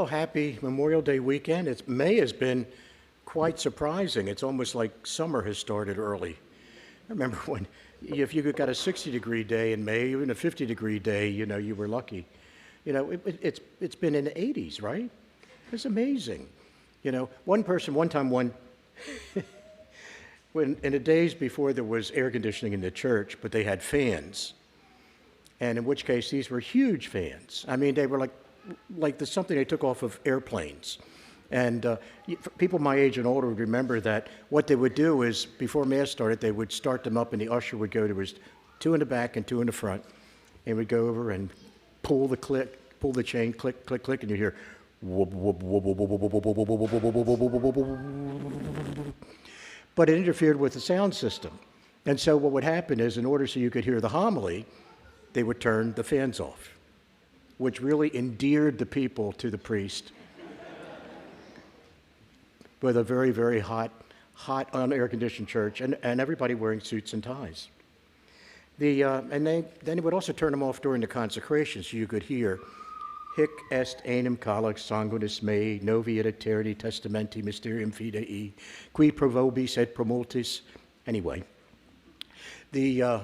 Well, happy Memorial Day weekend. May has been quite surprising. It's almost like summer has started early. I remember when, if you got a 60-degree day in May, even a 50-degree day, you were lucky. It's been in the 80s, right? It's amazing. One person, one time, when in the days before there was air conditioning in the church, but they had fans, and in which case these were huge fans. I mean, they were like something they took off of airplanes. And people my age and older would remember that what they would do is, before Mass started, they would start them up, and the usher would go, there was two in the back and two in the front, and would go over and pull the chain, click, click, click, and you hear whoop, whoop, whoop, whoop, whoop, whoop, whoop, whoop, whoop, whoop, whoop, whoop, whoop. But it interfered with the sound system. And so what would happen is, in order so you could hear the homily, they would turn the fans off, which really endeared the people to the priest, with a very, very hot, un-air-conditioned church, and everybody wearing suits and ties. And then they would also turn them off during the consecration, so you could hear Hic est enim calyx sanguinis mei, novi et aeterni testamenti mysterium fidei, qui pro vobis et pro multis. Anyway, today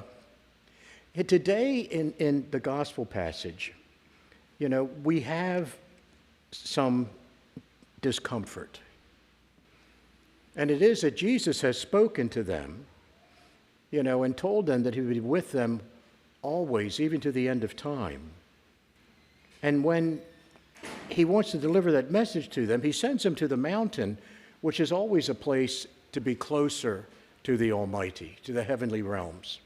in the gospel passage, we have some discomfort. And it is that Jesus has spoken to them, and told them that he would be with them always, even to the end of time. And when he wants to deliver that message to them, he sends them to the mountain, which is always a place to be closer to the Almighty, to the heavenly realms,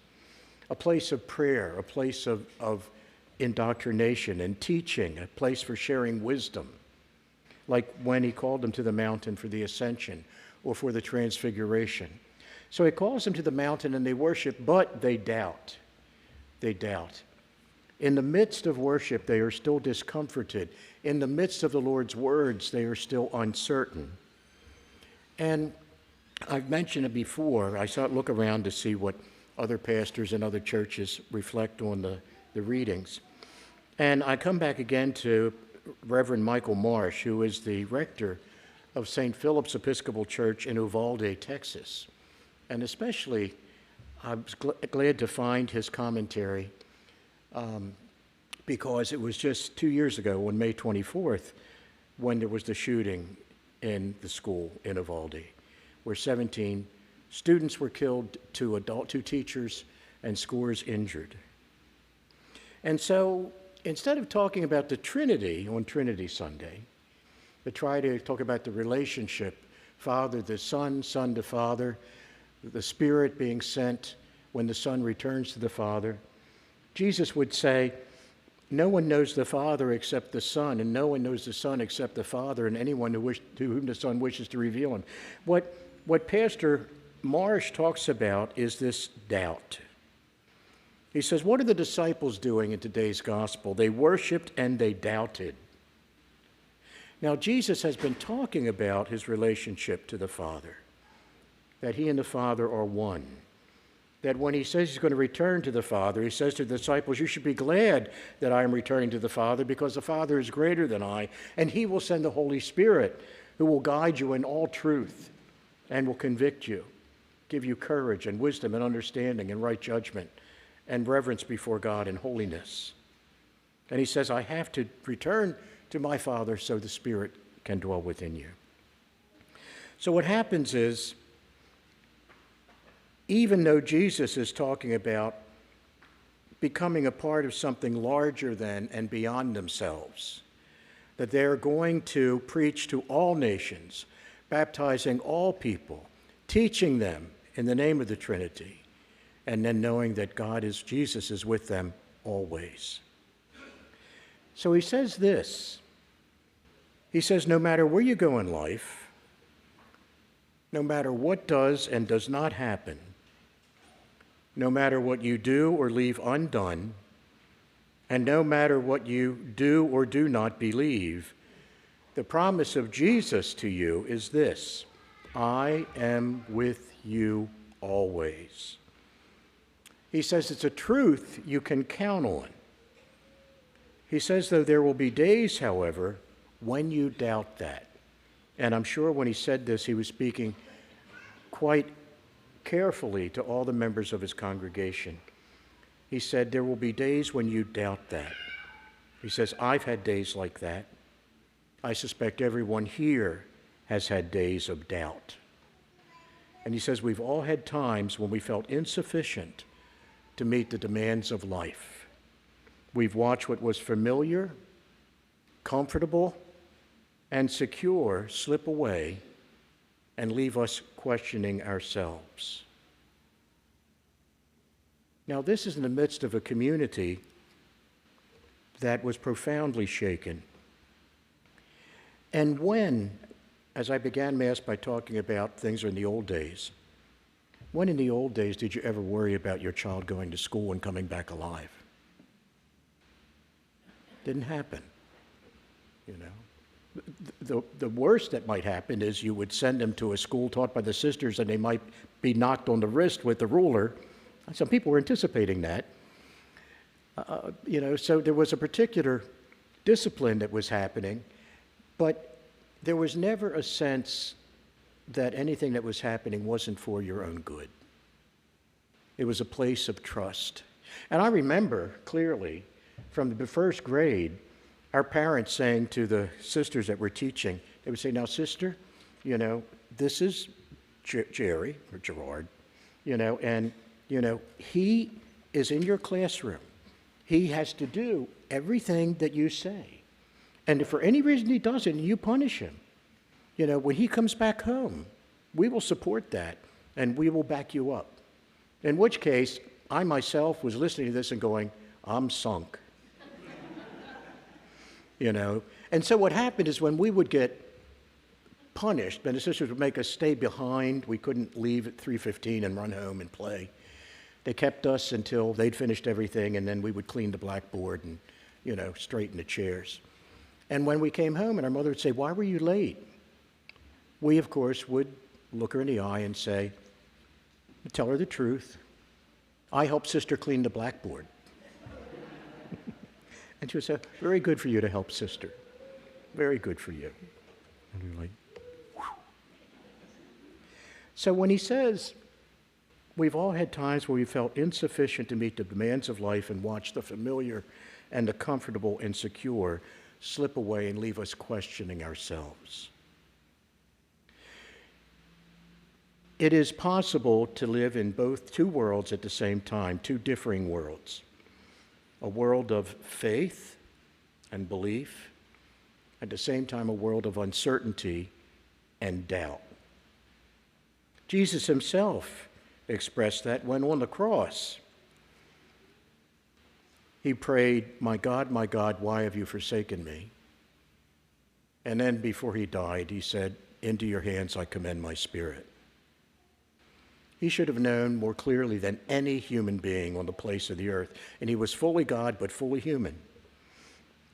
a place of prayer, a place of indoctrination and teaching, a place for sharing wisdom, like when he called them to the mountain for the ascension or for the transfiguration. So he calls them to the mountain and they worship, but they doubt. They doubt. In the midst of worship, they are still discomforted. In the midst of the Lord's words, they are still uncertain. And I've mentioned it before. I look around to see what other pastors and other churches reflect on the readings. And I come back again to Reverend Michael Marsh, who is the rector of St. Philip's Episcopal Church in Uvalde, Texas. And especially, I was glad to find his commentary because it was just 2 years ago, on May 24th, when there was the shooting in the school in Uvalde, where 17 students were killed, two teachers, and scores injured. And so, instead of talking about the Trinity on Trinity Sunday, they try to talk about the relationship, Father to Son, Son to Father, the Spirit being sent when the Son returns to the Father. Jesus would say, no one knows the Father except the Son, and no one knows the Son except the Father, and anyone to whom the Son wishes to reveal him. What Pastor Marsh talks about is this doubt. He says, what are the disciples doing in today's gospel? They worshiped and they doubted. Now, Jesus has been talking about his relationship to the Father, that he and the Father are one. That when he says he's going to return to the Father, he says to the disciples, you should be glad that I am returning to the Father, because the Father is greater than I, and he will send the Holy Spirit, who will guide you in all truth and will convict you, give you courage and wisdom and understanding and right judgment and reverence before God and holiness. And he says, I have to return to my Father so the Spirit can dwell within you. So what happens is, even though Jesus is talking about becoming a part of something larger than and beyond themselves, that they're going to preach to all nations, baptizing all people, teaching them in the name of the Trinity, and then knowing that Jesus is with them always. So he says this. He says, no matter where you go in life, no matter what does and does not happen, no matter what you do or leave undone, and no matter what you do or do not believe, the promise of Jesus to you is this: I am with you always. He says it's a truth you can count on. He says, though there will be days, however, when you doubt that. And I'm sure when he said this, he was speaking quite carefully to all the members of his congregation. He said, there will be days when you doubt that. He says, I've had days like that. I suspect everyone here has had days of doubt. And he says, we've all had times when we felt insufficient to meet the demands of life. We've watched what was familiar, comfortable, and secure slip away and leave us questioning ourselves. Now, this is in the midst of a community that was profoundly shaken. And when, as I began Mass by talking about things in the old days, when in the old days did you ever worry about your child going to school and coming back alive? Didn't happen, you know. The worst that might happen is you would send them to a school taught by the sisters and they might be knocked on the wrist with the ruler. Some people were anticipating that. So there was a particular discipline that was happening, but there was never a sense that anything that was happening wasn't for your own good. It was a place of trust. And I remember clearly from the first grade, our parents saying to the sisters that were teaching, they would say, now, sister, this is Jerry, or Gerard, and, he is in your classroom. He has to do everything that you say. And if for any reason he doesn't, you punish him. When he comes back home, we will support that, and we will back you up. In which case, I myself was listening to this and going, I'm sunk. And so what happened is when we would get punished, and the sisters would make us stay behind, we couldn't leave at 3:15 and run home and play. They kept us until they'd finished everything, and then we would clean the blackboard and, straighten the chairs. And when we came home and our mother would say, why were you late? We, of course, would look her in the eye and say, tell her the truth. I helped sister clean the blackboard. And she would say, very good for you to help sister. Very good for you. And we were like, whew. So when he says, we've all had times where we felt insufficient to meet the demands of life and watch the familiar and the comfortable and secure slip away and leave us questioning ourselves. It is possible to live in both two worlds at the same time, two differing worlds. A world of faith and belief, at the same time a world of uncertainty and doubt. Jesus himself expressed that when on the cross. He prayed, my God, why have you forsaken me? And then before he died, he said, into your hands I commend my spirit. He should have known more clearly than any human being on the place of the earth, and he was fully God but fully human,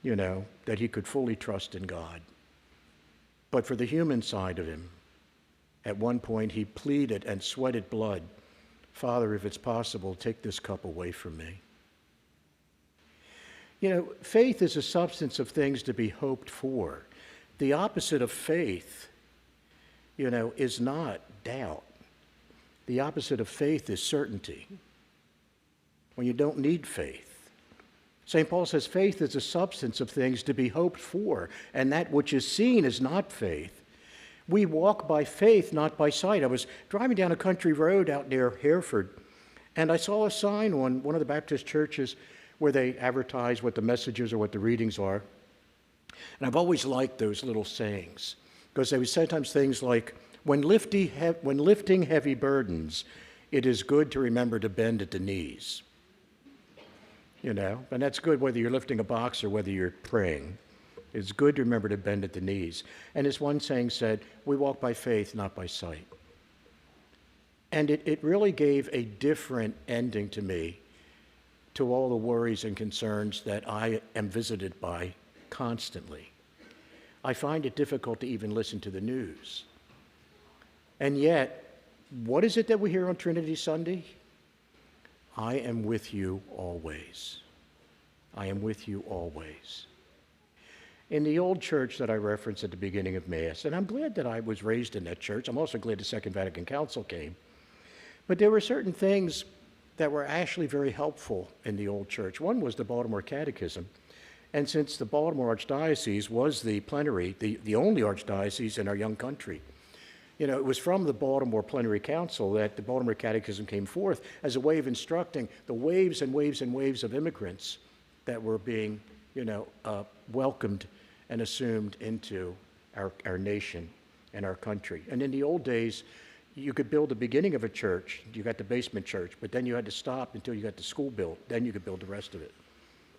that he could fully trust in God. But for the human side of him, at one point he pleaded and sweated blood, Father, if it's possible, take this cup away from me. Faith is a substance of things to be hoped for. The opposite of faith, is not doubt. The opposite of faith is certainty, when you don't need faith. St. Paul says faith is a substance of things to be hoped for, and that which is seen is not faith. We walk by faith, not by sight. I was driving down a country road out near Hereford, and I saw a sign on one of the Baptist churches where they advertise what the messages or what the readings are. And I've always liked those little sayings, because they would sometimes things like, when lifting heavy burdens, it is good to remember to bend at the knees. And that's good whether you're lifting a box or whether you're praying. It's good to remember to bend at the knees. And as one saying said, we walk by faith, not by sight. And it really gave a different ending to me, to all the worries and concerns that I am visited by constantly. I find it difficult to even listen to the news. And yet, what is it that we hear on Trinity Sunday? I am with you always. I am with you always. In the old church that I referenced at the beginning of Mass, and I'm glad that I was raised in that church. I'm also glad the Second Vatican Council came. But there were certain things that were actually very helpful in the old church. One was the Baltimore Catechism. And since the Baltimore Archdiocese was the plenary, the only archdiocese in our young country, it was from the Baltimore Plenary Council that the Baltimore Catechism came forth as a way of instructing the waves and waves and waves of immigrants that were being, welcomed and assumed into our nation and our country. And in the old days, you could build the beginning of a church. You got the basement church, but then you had to stop until you got the school built. Then you could build the rest of it,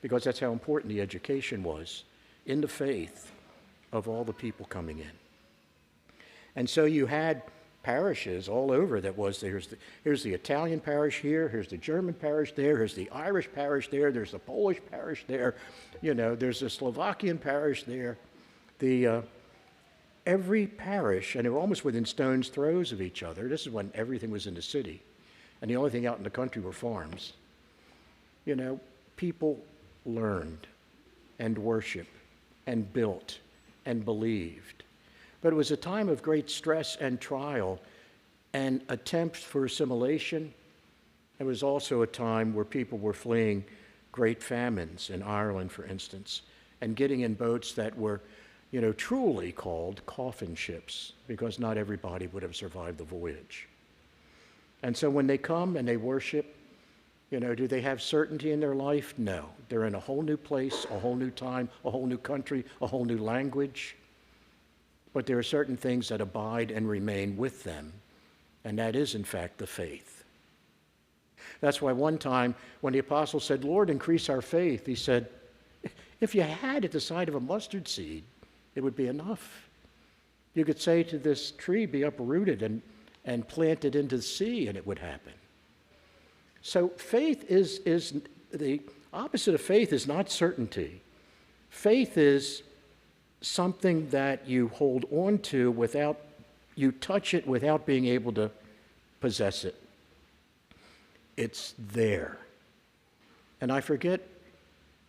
because that's how important the education was in the faith of all the people coming in. And so you had parishes all over that was, here's the Italian parish here, here's the German parish there, here's the Irish parish there, there's the Polish parish there, there's the Slovakian parish there. Every parish, and they were almost within stone's throws of each other. This is when everything was in the city, and the only thing out in the country were farms. People learned and worshiped and built and believed. But it was a time of great stress and trial and attempts for assimilation. It was also a time where people were fleeing great famines in Ireland, for instance, and getting in boats that were, truly called coffin ships, because not everybody would have survived the voyage. And so when they come and they worship, do they have certainty in their life? No. They're in a whole new place, a whole new time, a whole new country, a whole new language. But there are certain things that abide and remain with them, and that is, in fact, the faith. That's why one time when the apostle said, "Lord, increase our faith," he said, if you had it the size of a mustard seed, it would be enough. You could say to this tree, be uprooted and planted into the sea, and it would happen. So faith is the opposite of faith is not certainty. Faith is something that you hold on to you touch it without being able to possess it. It's there. And I forget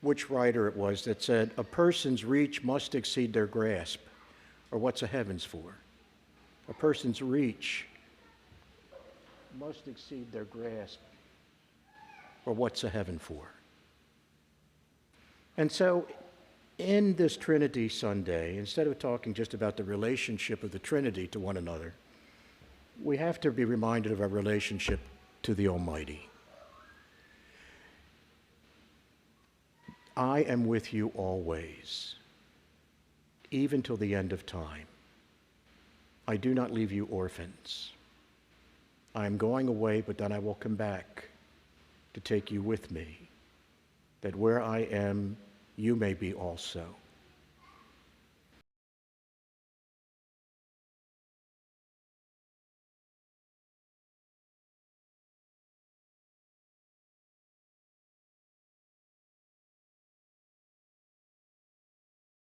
which writer it was that said, a person's reach must exceed their grasp, or what's a heaven's for? A person's reach must exceed their grasp, or what's a heaven for? And so, in this Trinity Sunday, instead of talking just about the relationship of the Trinity to one another, we have to be reminded of our relationship to the Almighty. I am with you always, even till the end of time. I do not leave you orphans. I am going away, but then I will come back to take you with me, that where I am, you may be also.